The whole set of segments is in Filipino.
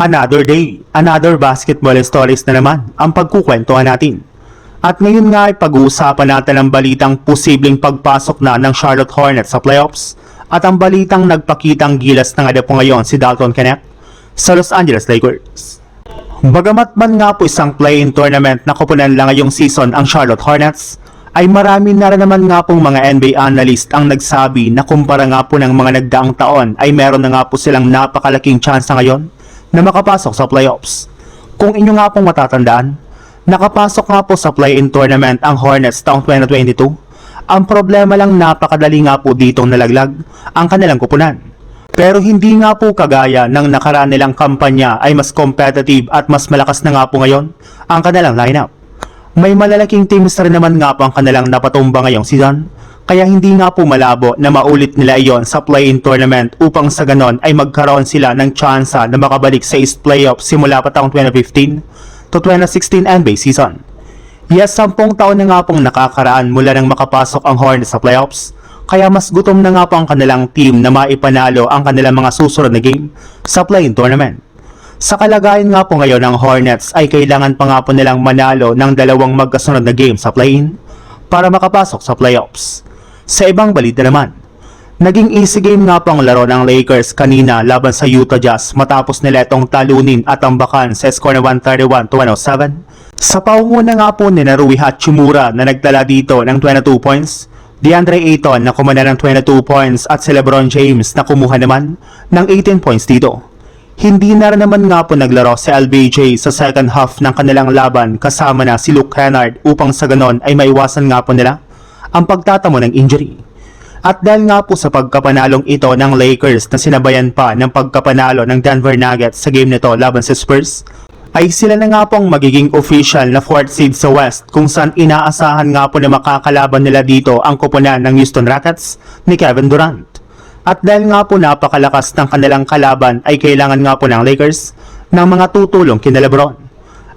Another day, another basketball stories na naman ang pagkukwentuhan natin. At ngayon nga ay pag-uusapan natin ang balitang posibleng pagpasok na ng Charlotte Hornets sa playoffs at ang balitang nagpakitang gilas na nga po ngayon si Dalton Knecht sa Los Angeles Lakers. Bagamat man nga po isang play-in tournament na kupunan lang ngayong season ang Charlotte Hornets, ay marami na rin naman nga pong mga NBA analyst ang nagsabi na kumpara nga po ng mga nagdaang taon ay meron na nga po silang napakalaking chance ngayon na makapasok sa playoffs. Kung inyo nga pong matatandaan, nakapasok nga po sa play-in tournament ang Hornets taong 2022. Ang problema lang napakadali nga po ditong nalaglag ang kanilang kupunan. Pero hindi nga po kagaya ng nakaraan nilang kampanya ay mas competitive at mas malakas na nga po ngayon ang kanilang lineup. May malalaking teams rin naman nga po ang kanilang napatumba ngayong season, kaya hindi nga po malabo na maulit nila iyon sa play-in tournament upang sa ganon ay magkaroon sila ng tsansa na makabalik sa East Playoffs simula pa taong 2015 to 2016 NBA season. Yes, 10 taon na nga pong nakakaraan mula nang makapasok ang Hornets sa playoffs, kaya mas gutom na nga po ang kanilang team na maipanalo ang kanilang mga susunod na game sa play-in tournament. Sa kalagayan nga po ngayon ng Hornets ay kailangan pa nga po nilang manalo ng dalawang magkasunod na game sa play-in para makapasok sa playoffs. Sa ibang balita naman, naging easy game nga po ang laro ng Lakers kanina laban sa Utah Jazz matapos nila itong talunin at tambakan sa score na 131-107. Sa paunguna nga po ni Rui Hachimura na nagtala dito ng 22 points, DeAndre Ayton na kumana ng 22 points at si LeBron James na kumuha naman ng 18 points dito. Hindi na rin naman nga po naglaro si LBJ sa second half ng kanilang laban kasama na si Luke Kennard upang sa ganon ay maiwasan nga po nila ang pagtatamo ng injury. At dahil nga po sa pagkapanalong ito ng Lakers na sinabayan pa ng pagkapanalo ng Denver Nuggets sa game nito laban sa Spurs, ay sila na nga pong magiging official na 4th seed sa West kung saan inaasahan nga po na makakalaban nila dito ang kupunan ng Houston Rockets ni Kevin Durant. At dahil nga po napakalakas ng kanilang kalaban ay kailangan nga po ng Lakers ng mga tutulong kina LeBron.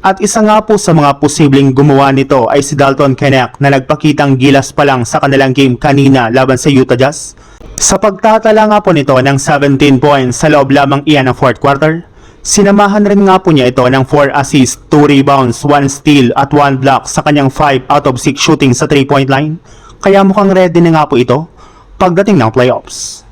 At isa nga po sa mga posibleng gumawa nito ay si Dalton Knecht na nagpakitang gilas pa lang sa kanilang game kanina laban sa Utah Jazz. Sa pagtatala nga po nito ng 17 points sa loob lamang iyan ng 4th quarter, sinamahan rin nga po niya ito ng 4 assists, 2 rebounds, 1 steal at 1 block sa kanyang 5 out of 6 shooting sa 3-point line. Kaya mukhang ready na nga po ito pagdating ng playoffs.